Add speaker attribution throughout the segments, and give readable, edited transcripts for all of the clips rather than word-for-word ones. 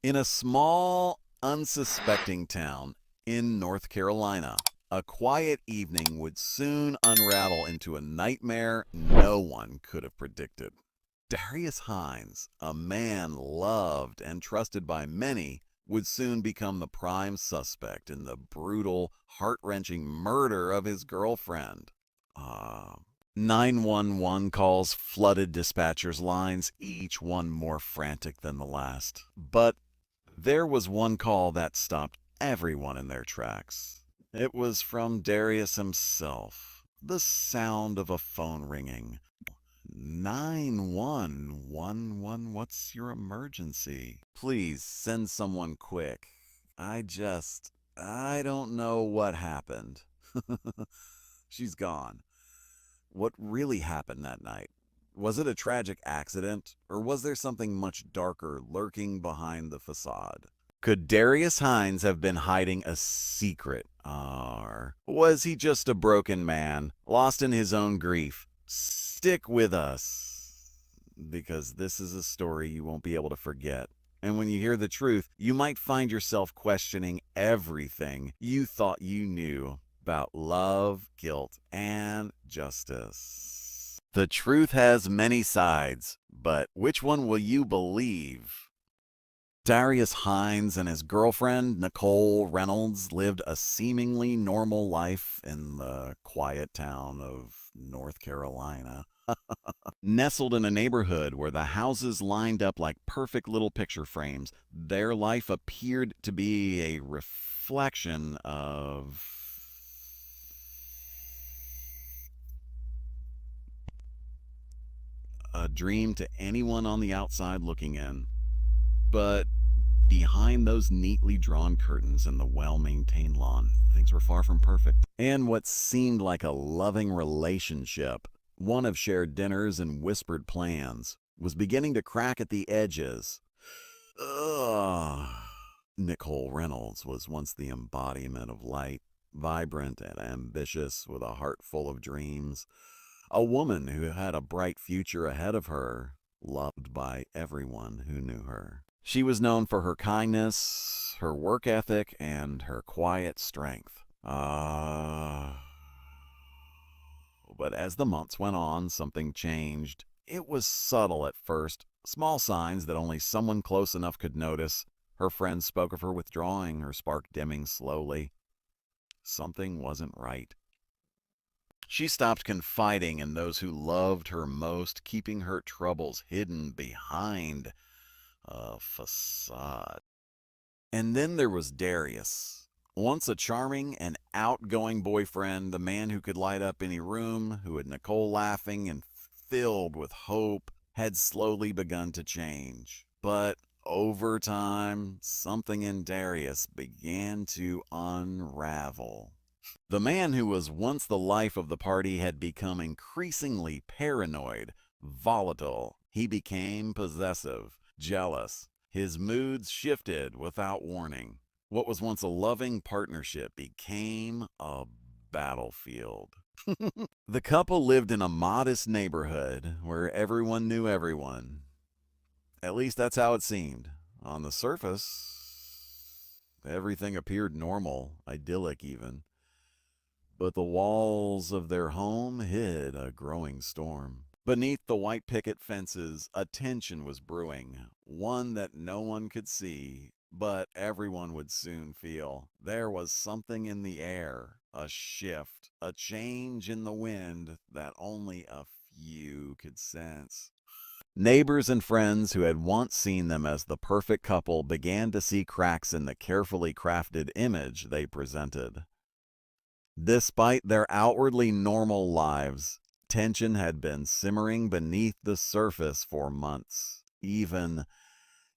Speaker 1: In a small, unsuspecting town in North Carolina, a quiet evening would soon unravel into a nightmare no one could have predicted. Darius Hines, a man loved and trusted by many, would soon become the prime suspect in the brutal, heart-wrenching murder of his girlfriend. Ah. 911 calls flooded dispatchers' lines, each one more frantic than the last. But there was one call that stopped everyone in their tracks. It was from Darius himself. The sound of a phone ringing. 911, what's your emergency? Please send someone quick. I don't know what happened. She's gone. What really happened that night? Was it a tragic accident, or was there something much darker lurking behind the facade? Could Darius Hines have been hiding a secret? Or was he just a broken man, lost in his own grief? Stick with us, because this is a story you won't be able to forget. And when you hear the truth, you might find yourself questioning everything you thought you knew about love, guilt, and justice. The truth has many sides, but which one will you believe? Darius Hines and his girlfriend, Nicole Reynolds, lived a seemingly normal life in the quiet town of North Carolina. Nestled in a neighborhood where the houses lined up like perfect little picture frames, their life appeared to be a reflection of a dream to anyone on the outside looking in. But behind those neatly drawn curtains and the well-maintained lawn, things were far from perfect. And what seemed like a loving relationship, one of shared dinners and whispered plans, was beginning to crack at the edges. Ugh. Nicole Reynolds was once the embodiment of light, vibrant and ambitious with a heart full of dreams. A woman who had a bright future ahead of her, loved by everyone who knew her. She was known for her kindness, her work ethic, and her quiet strength. But as the months went on, something changed. It was subtle at first, small signs that only someone close enough could notice. Her friends spoke of her withdrawing, her spark dimming slowly. Something wasn't right. She stopped confiding in those who loved her most, keeping her troubles hidden behind a facade. And then there was Darius. Once a charming and outgoing boyfriend, the man who could light up any room, who had Nicole laughing and filled with hope, had slowly begun to change. But over time, something in Darius began to unravel. The man who was once the life of the party had become increasingly paranoid, volatile. He became possessive, jealous. His moods shifted without warning. What was once a loving partnership became a battlefield. The couple lived in a modest neighborhood where everyone knew everyone. At least that's how it seemed. On the surface, everything appeared normal, idyllic even. But the walls of their home hid a growing storm. Beneath the white picket fences, a tension was brewing, one that no one could see, but everyone would soon feel. There was something in the air, a shift, a change in the wind that only a few could sense. Neighbors and friends who had once seen them as the perfect couple began to see cracks in the carefully crafted image they presented. Despite their outwardly normal lives, tension had been simmering beneath the surface for months, even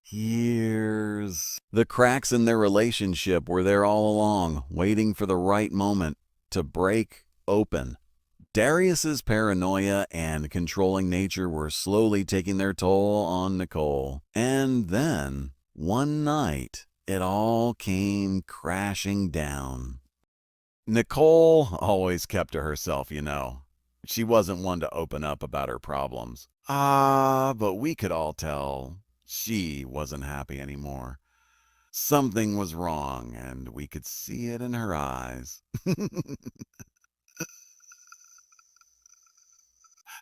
Speaker 1: years. The cracks in their relationship were there all along, waiting for the right moment to break open. Darius's paranoia and controlling nature were slowly taking their toll on Nicole. And then, one night, it all came crashing down. Nicole always kept to herself, you know. She wasn't one to open up about her problems. But we could all tell she wasn't happy anymore. Something was wrong, and we could see it in her eyes.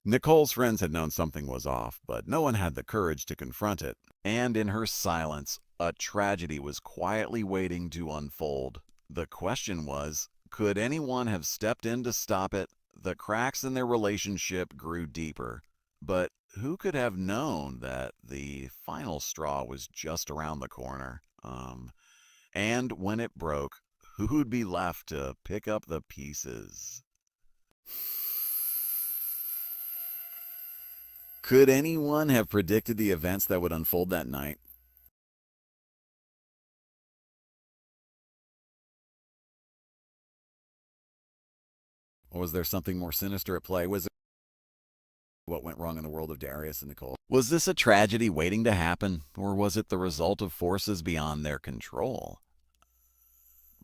Speaker 1: Nicole's friends had known something was off, but no one had the courage to confront it. And in her silence, a tragedy was quietly waiting to unfold. The question was, could anyone have stepped in to stop it? The cracks in their relationship grew deeper. But who could have known that the final straw was just around the corner? And when it broke, who'd be left to pick up the pieces? Could anyone have predicted the events that would unfold that night? Or was there something more sinister at play? Was it what went wrong in the world of Darius and Nicole? Was this a tragedy waiting to happen, or was it the result of forces beyond their control?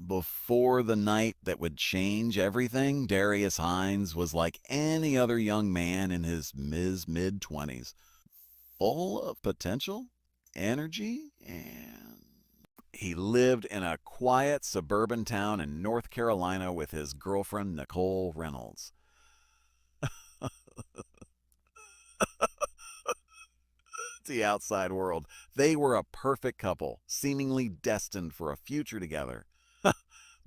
Speaker 1: Before the night that would change everything, Darius Hines was like any other young man in his mid-20s, full of potential, energy, and he lived in a quiet suburban town in North Carolina with his girlfriend, Nicole Reynolds. The outside world, they were a perfect couple, seemingly destined for a future together.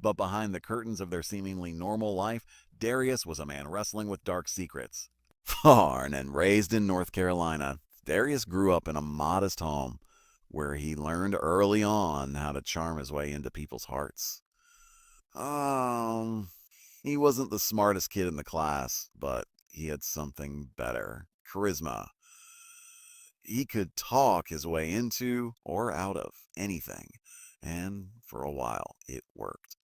Speaker 1: But behind the curtains of their seemingly normal life, Darius was a man wrestling with dark secrets. Born and raised in North Carolina, Darius grew up in a modest home where he learned early on how to charm his way into people's hearts. Um, he wasn't the smartest kid in the class, but he had something better: charisma. He could talk his way into or out of anything, and for a while it worked.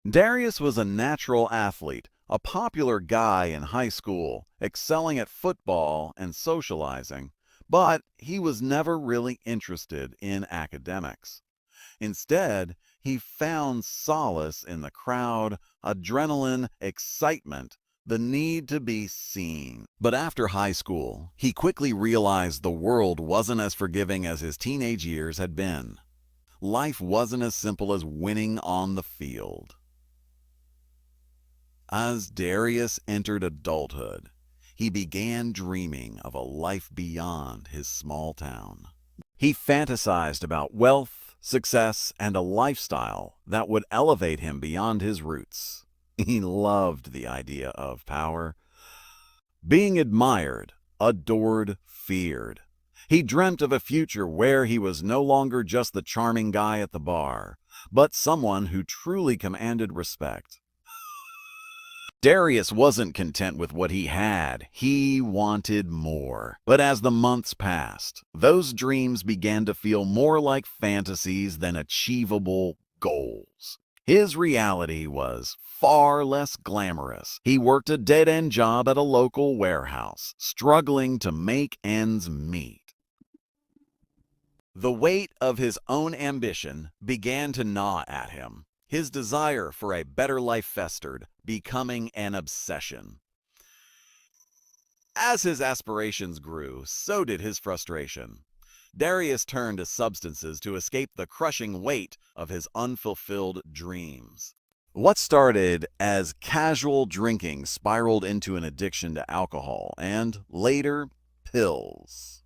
Speaker 1: Darius was a natural athlete, a popular guy in high school, excelling at football and socializing, but he was never really interested in academics. Instead, he found solace in the crowd, adrenaline, excitement, the need to be seen. But after high school, he quickly realized the world wasn't as forgiving as his teenage years had been. Life wasn't as simple as winning on the field. As Darius entered adulthood, he began dreaming of a life beyond his small town. He fantasized about wealth, success, and a lifestyle that would elevate him beyond his roots. He loved the idea of power, being admired, adored, feared. He dreamt of a future where he was no longer just the charming guy at the bar, but someone who truly commanded respect. Darius wasn't content with what he had. He wanted more. But as the months passed, those dreams began to feel more like fantasies than achievable goals. His reality was far less glamorous. He worked a dead-end job at a local warehouse, struggling to make ends meet. The weight of his own ambition began to gnaw at him. His desire for a better life festered, becoming an obsession. As his aspirations grew, so did his frustration. Darius turned to substances to escape the crushing weight of his unfulfilled dreams. What started as casual drinking spiraled into an addiction to alcohol and, later, pills.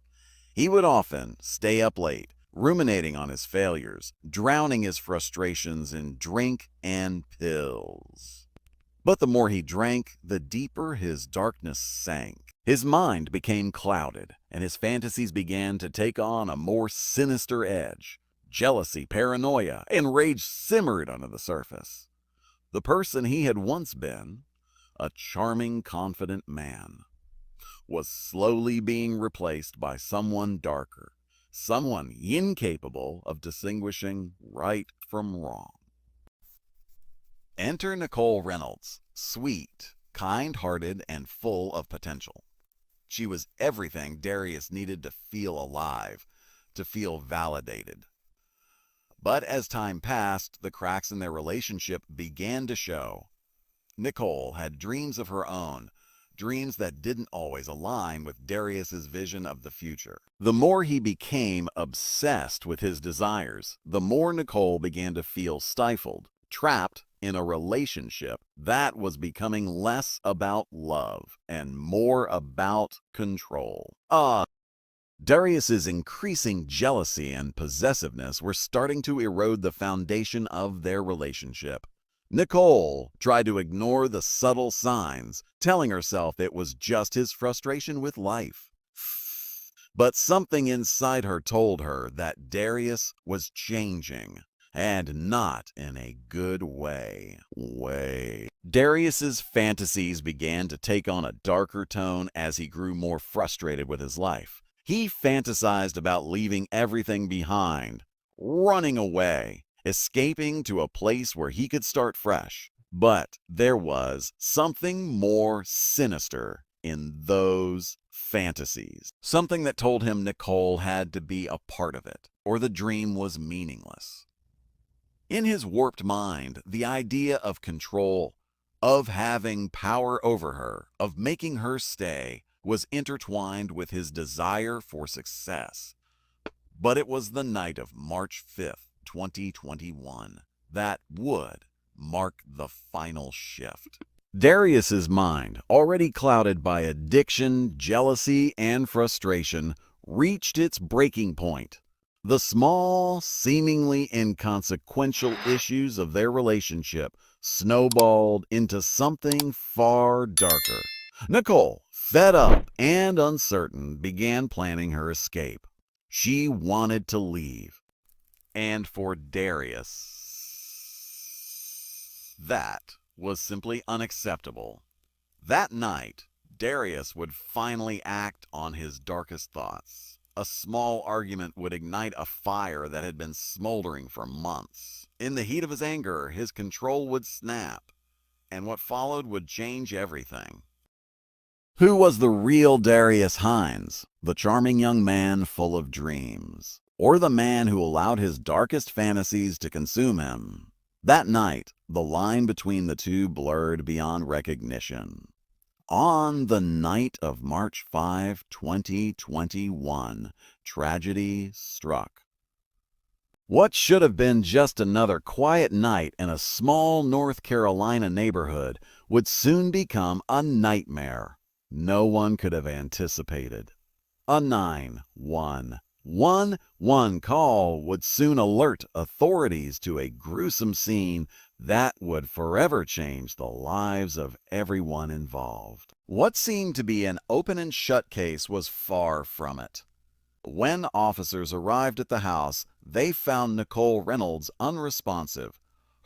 Speaker 1: He would often stay up late, ruminating on his failures, drowning his frustrations in drink and pills. But the more he drank, the deeper his darkness sank. His mind became clouded, and his fantasies began to take on a more sinister edge. Jealousy, paranoia, and rage simmered under the surface. The person he had once been, a charming, confident man, was slowly being replaced by someone darker, someone incapable of distinguishing right from wrong. Enter Nicole Reynolds, sweet, kind-hearted, and full of potential. She was everything Darius needed to feel alive, to feel validated. But as time passed, the cracks in their relationship began to show. Nicole had dreams of her own, dreams that didn't always align with Darius's vision of the future. The more he became obsessed with his desires, the more Nicole began to feel stifled, trapped in a relationship that was becoming less about love and more about control. Darius's increasing jealousy and possessiveness were starting to erode the foundation of their relationship. Nicole tried to ignore the subtle signs, telling herself it was just his frustration with life. But something inside her told her that Darius was changing, and not in a good way. Darius's fantasies began to take on a darker tone as he grew more frustrated with his life. He fantasized about leaving everything behind, running away, escaping to a place where he could start fresh. But there was something more sinister in those fantasies. Something that told him Nicole had to be a part of it, or the dream was meaningless. In his warped mind, the idea of control, of having power over her, of making her stay, was intertwined with his desire for success. But it was the night of March 5th, 2021, that would mark the final shift. Darius's mind, already clouded by addiction, jealousy, and frustration, reached its breaking point. The small, seemingly inconsequential issues of their relationship snowballed into something far darker. Nicole, fed up and uncertain, began planning her escape. She wanted to leave. And for Darius, that was simply unacceptable. That night, Darius would finally act on his darkest thoughts. A small argument would ignite a fire that had been smoldering for months. In the heat of his anger, his control would snap, and what followed would change everything. Who was the real Darius Hines? The charming young man full of dreams? Or the man who allowed his darkest fantasies to consume him? That night, the line between the two blurred beyond recognition. On the night of March 5, 2021, tragedy struck. What should have been just another quiet night in a small North Carolina neighborhood would soon become a nightmare no one could have anticipated. A 911 call would soon alert authorities to a gruesome scene that would forever change the lives of everyone involved. What seemed to be an open and shut case was far from it. When officers arrived at the house, they found Nicole Reynolds unresponsive,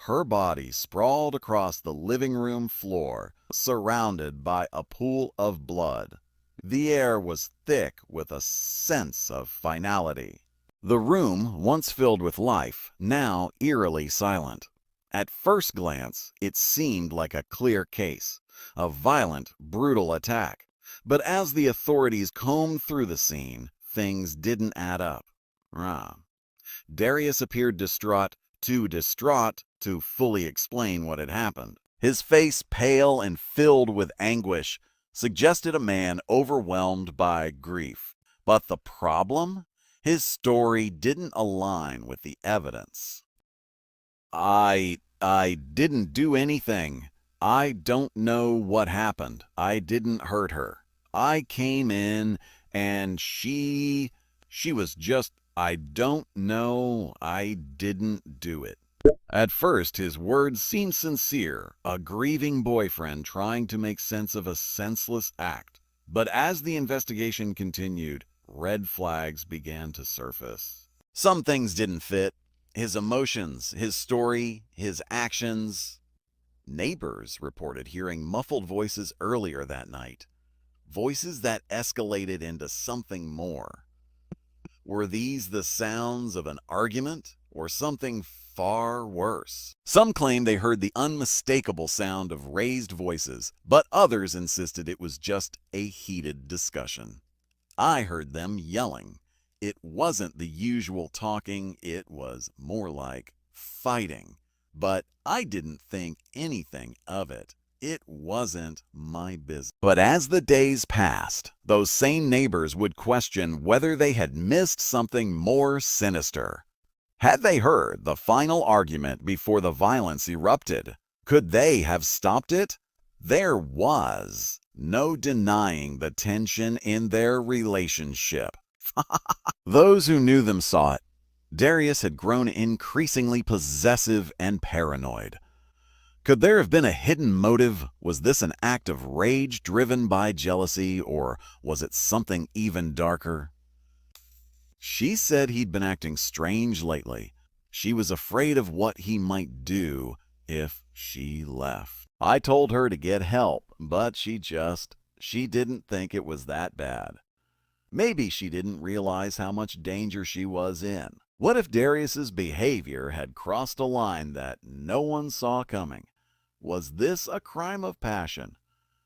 Speaker 1: her body sprawled across the living room floor, surrounded by a pool of blood. The air was thick with a sense of finality. The room, once filled with life, now eerily silent. At first glance, it seemed like a clear case, a violent, brutal attack. But as the authorities combed through the scene, things didn't add up. Darius appeared too distraught to fully explain what had happened. His face, pale and filled with anguish, suggested a man overwhelmed by grief. But the problem? His story didn't align with the evidence. I didn't do anything. I don't know what happened. I didn't hurt her. I came in and she was just, I don't know. I didn't do it. At first, his words seemed sincere, a grieving boyfriend trying to make sense of a senseless act. But as the investigation continued, red flags began to surface. Some things didn't fit. His emotions, his story, his actions. Neighbors reported hearing muffled voices earlier that night. Voices that escalated into something more. Were these the sounds of an argument or something far worse? Some claimed they heard the unmistakable sound of raised voices, but others insisted it was just a heated discussion. I heard them yelling. It wasn't the usual talking, it was more like fighting. But I didn't think anything of it. It wasn't my business. But as the days passed, those same neighbors would question whether they had missed something more sinister. Had they heard the final argument before the violence erupted? Could they have stopped it? There was no denying the tension in their relationship. Those who knew them saw it. Darius had grown increasingly possessive and paranoid. Could there have been a hidden motive? Was this an act of rage driven by jealousy, or was it something even darker? She said he'd been acting strange lately. She was afraid of what he might do if she left. I told her to get help, but she didn't think it was that bad. Maybe she didn't realize how much danger she was in. What if Darius's behavior had crossed a line that no one saw coming? Was this a crime of passion,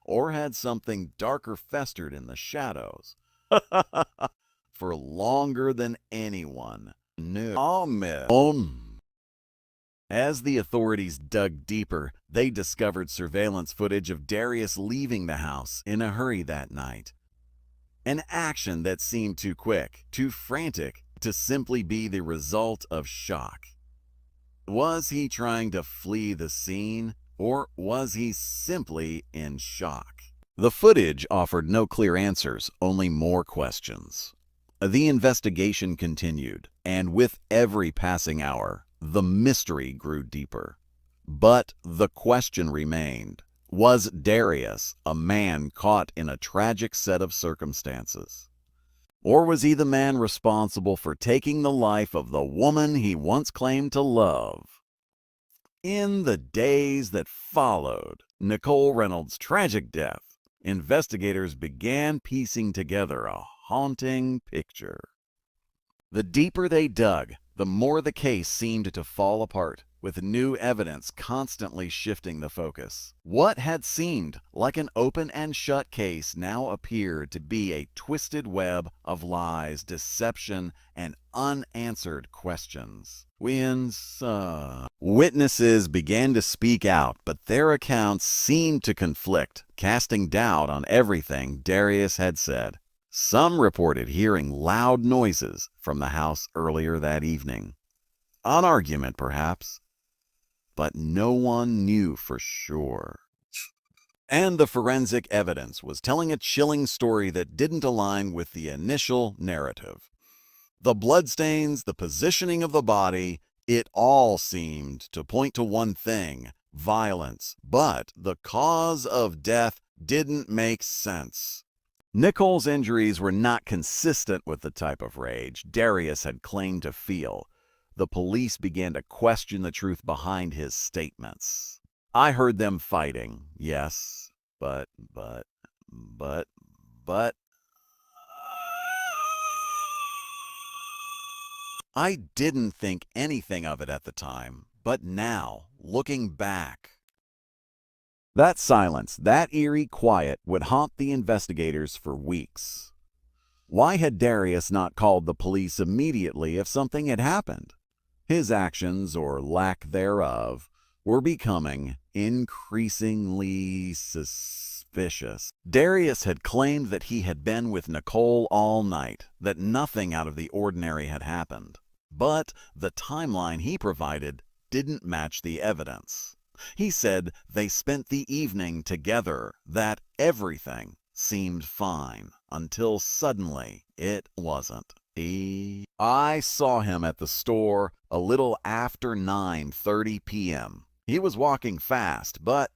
Speaker 1: or had something darker festered in the shadows? For longer than anyone knew. As the authorities dug deeper, they discovered surveillance footage of Darius leaving the house in a hurry that night. An action that seemed too quick, too frantic, to simply be the result of shock. Was he trying to flee the scene, or was he simply in shock? The footage offered no clear answers, only more questions. The investigation continued, and with every passing hour, the mystery grew deeper. But the question remained. Was Darius a man caught in a tragic set of circumstances? Or was he the man responsible for taking the life of the woman he once claimed to love? In the days that followed Nicole Reynolds' tragic death, investigators began piecing together a haunting picture. The deeper they dug, the more the case seemed to fall apart, with new evidence constantly shifting the focus. What had seemed like an open and shut case now appeared to be a twisted web of lies, deception, and unanswered questions. Witnesses began to speak out, but their accounts seemed to conflict, casting doubt on everything Darius had said. Some reported hearing loud noises from the house earlier that evening. An argument, perhaps. But no one knew for sure. And the forensic evidence was telling a chilling story that didn't align with the initial narrative. The bloodstains, the positioning of the body, it all seemed to point to one thing: violence. But the cause of death didn't make sense. Nicole's injuries were not consistent with the type of rage Darius had claimed to feel. The police began to question the truth behind his statements. I heard them fighting, yes, but... I didn't think anything of it at the time, but now, looking back... That silence, that eerie quiet, would haunt the investigators for weeks. Why had Darius not called the police immediately if something had happened? His actions, or lack thereof, were becoming increasingly suspicious. Darius had claimed that he had been with Nicole all night, that nothing out of the ordinary had happened. But the timeline he provided didn't match the evidence. He said they spent the evening together, that everything seemed fine, until suddenly it wasn't. I saw him at the store a little after 9:30 p.m. He was walking fast, but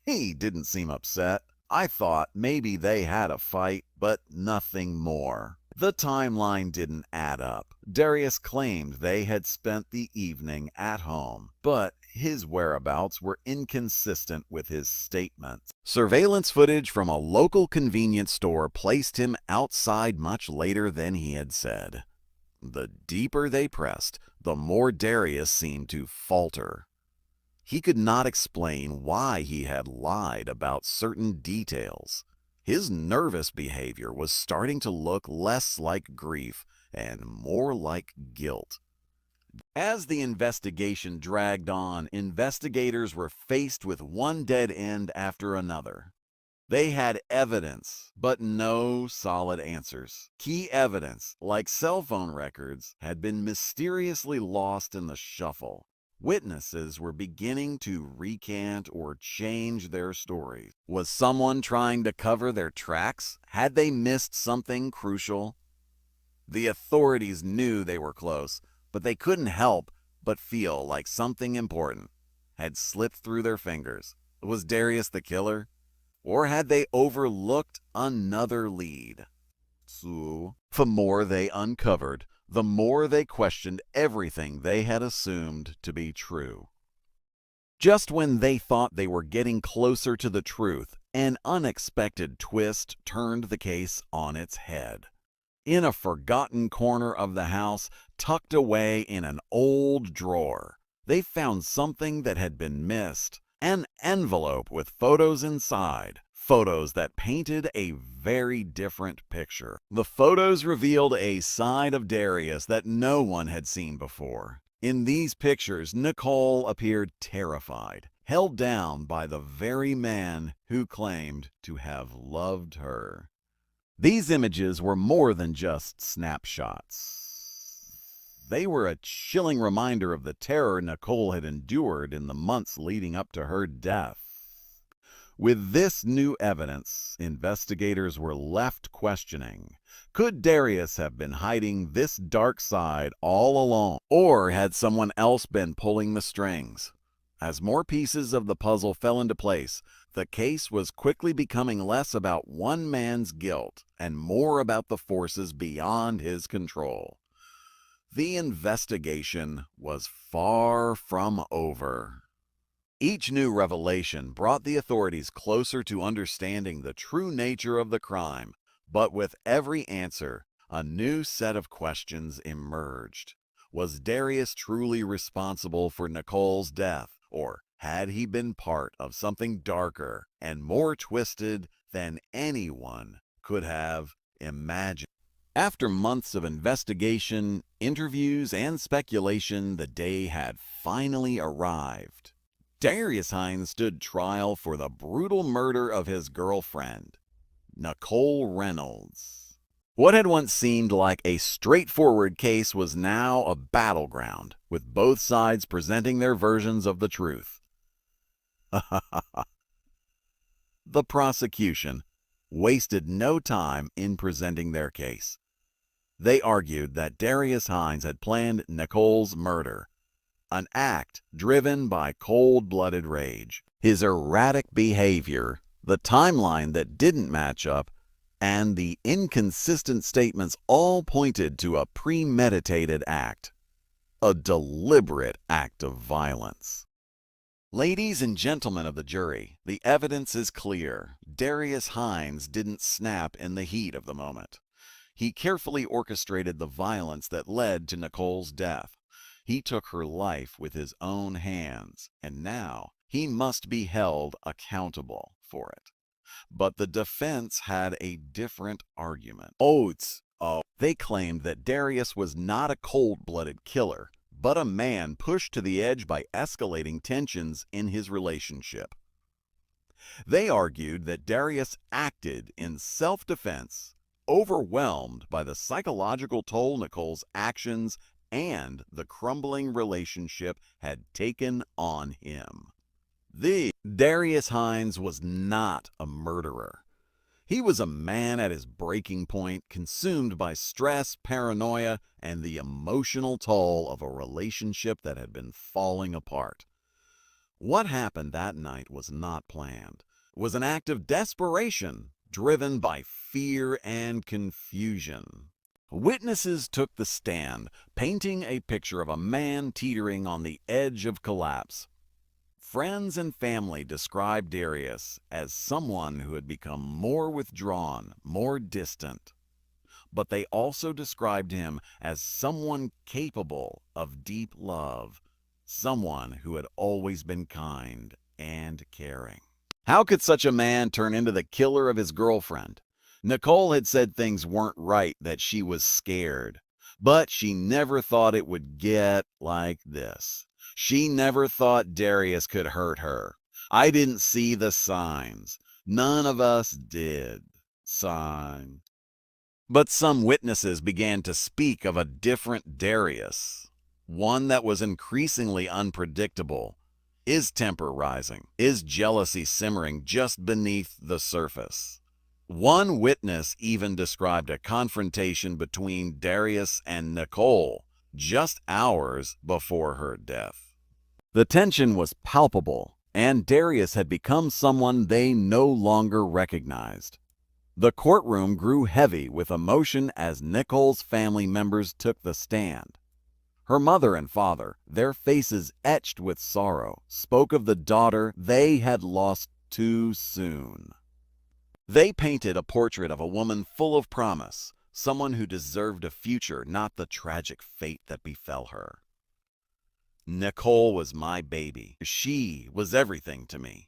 Speaker 1: he didn't seem upset. I thought maybe they had a fight, but nothing more. The timeline didn't add up. Darius claimed they had spent the evening at home, but his whereabouts were inconsistent with his statements. Surveillance footage from a local convenience store placed him outside much later than he had said. The deeper they pressed, the more Darius seemed to falter. He could not explain why he had lied about certain details. His nervous behavior was starting to look less like grief and more like guilt. As the investigation dragged on, investigators were faced with one dead end after another. They had evidence, but no solid answers. Key evidence, like cell phone records, had been mysteriously lost in the shuffle. Witnesses were beginning to recant or change their stories. Was someone trying to cover their tracks? Had they missed something crucial? The authorities knew they were close, but they couldn't help but feel like something important had slipped through their fingers. Was Darius the killer? Or had they overlooked another lead? So, the more they uncovered, the more they questioned everything they had assumed to be true. Just when they thought they were getting closer to the truth, an unexpected twist turned the case on its head. In a forgotten corner of the house, tucked away in an old drawer, they found something that had been missed. An envelope with photos inside. Photos that painted a very different picture. The photos revealed a side of Darius that no one had seen before. In these pictures, Nicole appeared terrified, held down by the very man who claimed to have loved her. These images were more than just snapshots. They were a chilling reminder of the terror Nicole had endured in the months leading up to her death. With this new evidence, investigators were left questioning. Could Darius have been hiding this dark side all along, or had someone else been pulling the strings? As more pieces of the puzzle fell into place, the case was quickly becoming less about one man's guilt and more about the forces beyond his control. The investigation was far from over. Each new revelation brought the authorities closer to understanding the true nature of the crime, but with every answer, a new set of questions emerged. Was Darius truly responsible for Nicole's death, or had he been part of something darker and more twisted than anyone could have imagined? After months of investigation, interviews, and speculation, the day had finally arrived. Darius Hines stood trial for the brutal murder of his girlfriend, Nicole Reynolds. What had once seemed like a straightforward case was now a battleground, with both sides presenting their versions of the truth. The prosecution wasted no time in presenting their case. They argued that Darius Hines had planned Nicole's murder, an act driven by cold-blooded rage. His erratic behavior, the timeline that didn't match up, and the inconsistent statements all pointed to a premeditated act, a deliberate act of violence. Ladies and gentlemen of the jury, the evidence is clear. Darius Hines didn't snap in the heat of the moment. He carefully orchestrated the violence that led to Nicole's death. He took her life with his own hands, and now he must be held accountable for it. But the defense had a different argument. They claimed that Darius was not a cold-blooded killer, but a man pushed to the edge by escalating tensions in his relationship. They argued that Darius acted in self-defense, overwhelmed by the psychological toll Nicole's actions and the crumbling relationship had taken on him. Darius Hines was not a murderer. He was a man at his breaking point, consumed by stress, paranoia, and the emotional toll of a relationship that had been falling apart. What happened that night was not planned. It was an act of desperation, driven by fear and confusion. Witnesses took the stand, painting a picture of a man teetering on the edge of collapse. Friends and family described Darius as someone who had become more withdrawn, more distant. But they also described him as someone capable of deep love, someone who had always been kind and caring. How could such a man turn into the killer of his girlfriend? Nicole had said things weren't right, that she was scared. But she never thought it would get like this. She never thought Darius could hurt her. I didn't see the signs. None of us did. Sign. But some witnesses began to speak of a different Darius, one that was increasingly unpredictable. Is temper rising? Is jealousy simmering just beneath the surface? One witness even described a confrontation between Darius and Nicole just hours before her death. The tension was palpable, and Darius had become someone they no longer recognized. The courtroom grew heavy with emotion as Nicole's family members took the stand. Her mother and father, their faces etched with sorrow, spoke of the daughter they had lost too soon. They painted a portrait of a woman full of promise, someone who deserved a future, not the tragic fate that befell her. Nicole was my baby. She was everything to me.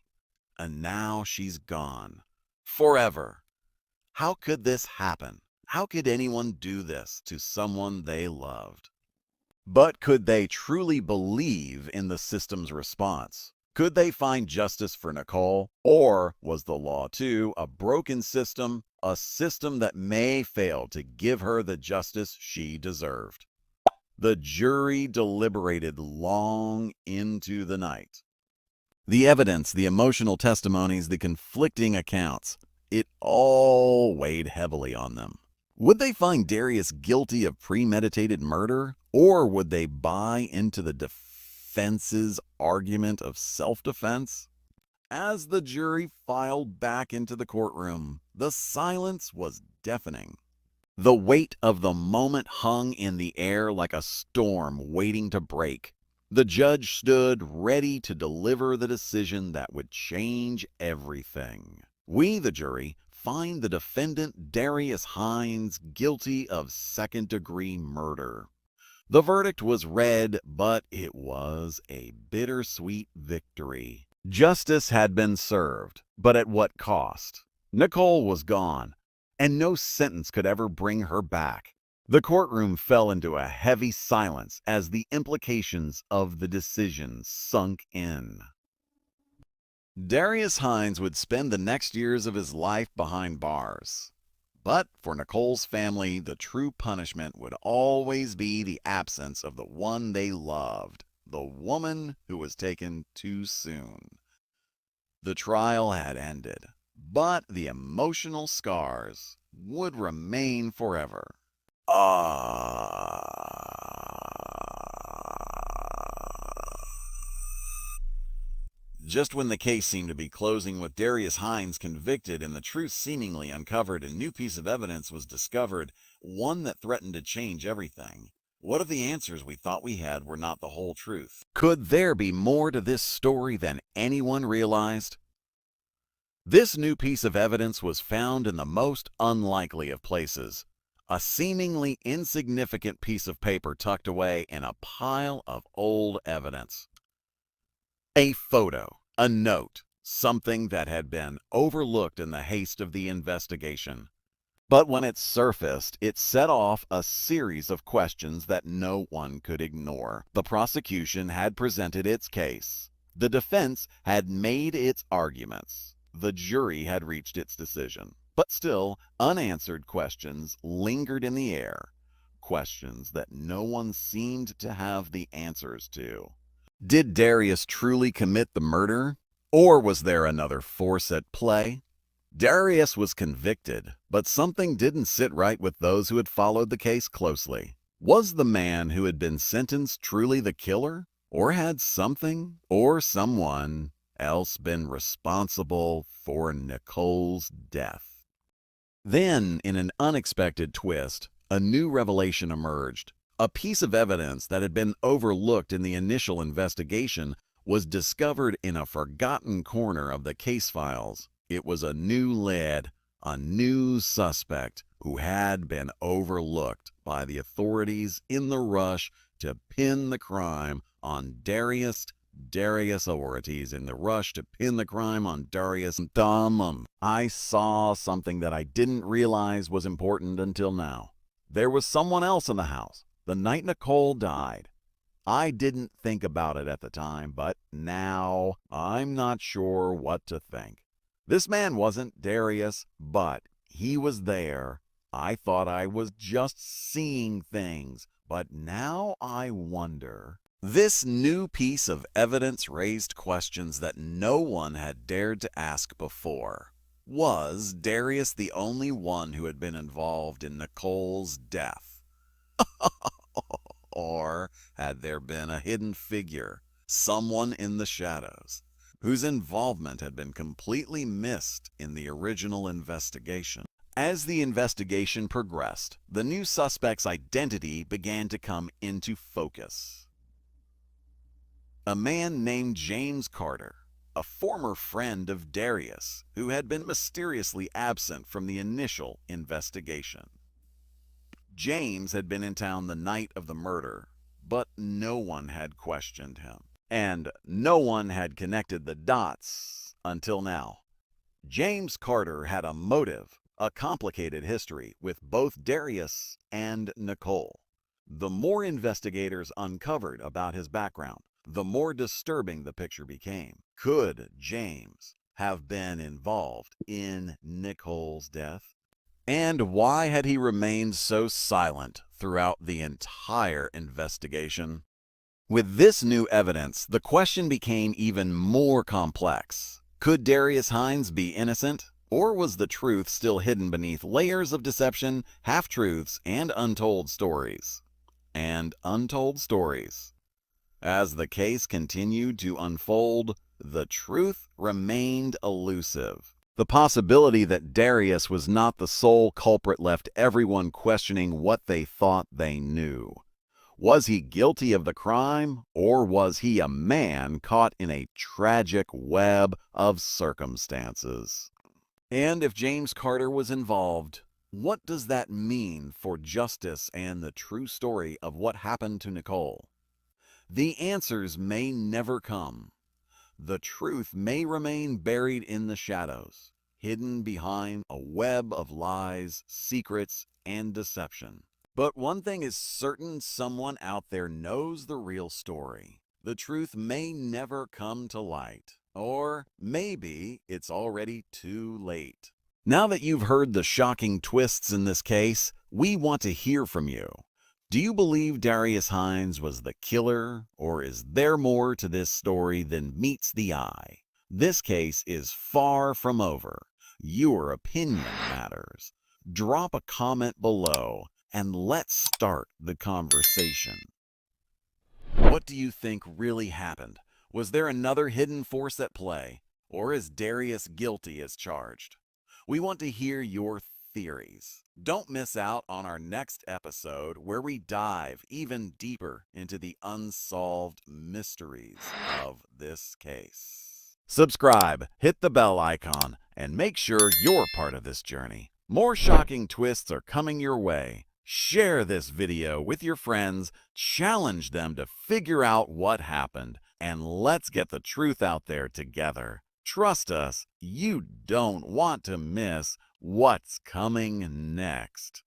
Speaker 1: And now she's gone. Forever. How could this happen? How could anyone do this to someone they loved? But could they truly believe in the system's response? Could they find justice for Nicole? Or was the law too a broken system, a system that may fail to give her the justice she deserved? The jury deliberated long into the night. The evidence, the emotional testimonies, the conflicting accounts, it all weighed heavily on them. Would they find Darius guilty of premeditated murder, or would they buy into the defense's argument of self-defense? As the jury filed back into the courtroom, the silence was deafening. The weight of the moment hung in the air like a storm waiting to break. The judge stood ready to deliver the decision that would change everything. We, the jury, find the defendant Darius Hines guilty of second-degree murder. The verdict was read, but it was a bittersweet victory. Justice had been served, but at what cost? Nicole was gone, and no sentence could ever bring her back. The courtroom fell into a heavy silence as the implications of the decision sunk in. Darius Hines would spend the next years of his life behind bars. But for Nicole's family, the true punishment would always be the absence of the one they loved, the woman who was taken too soon. The trial had ended, but the emotional scars would remain forever. Just when the case seemed to be closing with Darius Hines convicted and the truth seemingly uncovered, a new piece of evidence was discovered, one that threatened to change everything. What if the answers we thought we had were not the whole truth? Could there be more to this story than anyone realized? This new piece of evidence was found in the most unlikely of places. A seemingly insignificant piece of paper tucked away in a pile of old evidence. A photo, a note, something that had been overlooked in the haste of the investigation. But when it surfaced, it set off a series of questions that no one could ignore. The prosecution had presented its case. The defense had made its arguments. The jury had reached its decision. But still, unanswered questions lingered in the air. Questions that no one seemed to have the answers to. Did Darius truly commit the murder? Or was there another force at play? Darius was convicted, but something didn't sit right with those who had followed the case closely. Was the man who had been sentenced truly the killer? Or had something or someone else been responsible for Nicole's death? Then, in an unexpected twist, a new revelation emerged. A piece of evidence that had been overlooked in the initial investigation was discovered in a forgotten corner of the case files. It was a new lead, a new suspect who had been overlooked by the authorities in the rush to pin the crime on Darius authorities in the rush to pin the crime on Darius. I saw something that I didn't realize was important until now. There was someone else in the house the night Nicole died. I didn't think about it at the time, but now I'm not sure what to think. This man wasn't Darius, but he was there. I thought I was just seeing things, but now I wonder. This new piece of evidence raised questions that no one had dared to ask before. Was Darius the only one who had been involved in Nicole's death? Or had there been a hidden figure, someone in the shadows, whose involvement had been completely missed in the original investigation? As the investigation progressed, the new suspect's identity began to come into focus. A man named James Carter, a former friend of Darius, who had been mysteriously absent from the initial investigation. James had been in town the night of the murder, but no one had questioned him, and no one had connected the dots until now. James Carter had a motive, a complicated history with both Darius and Nicole. The more investigators uncovered about his background, the more disturbing the picture became. Could James have been involved in Nicole's death? And why had he remained so silent throughout the entire investigation? With this new evidence, the question became even more complex. Could Darius Hines be innocent? Or was the truth still hidden beneath layers of deception, half-truths, and untold stories? As the case continued to unfold, the truth remained elusive. The possibility that Darius was not the sole culprit left everyone questioning what they thought they knew. Was he guilty of the crime, or was he a man caught in a tragic web of circumstances? And if James Carter was involved, what does that mean for justice and the true story of what happened to Nicole? The answers may never come. The truth may remain buried in the shadows, hidden behind a web of lies, secrets, and deception. But one thing is certain, someone out there knows the real story. The truth may never come to light, or maybe it's already too late. Now that you've heard the shocking twists in this case, we want to hear from you. Do you believe Darius Hines was the killer, or is there more to this story than meets the eye? This case is far from over. Your opinion matters. Drop a comment below and let's start the conversation. What do you think really happened? Was there another hidden force at play, or is Darius guilty as charged? We want to hear your theories. Don't miss out on our next episode where we dive even deeper into the unsolved mysteries of this case. Subscribe, hit the bell icon, and make sure you're part of this journey. More shocking twists are coming your way. Share this video with your friends, challenge them to figure out what happened, and let's get the truth out there together. Trust us, you don't want to miss what's coming next.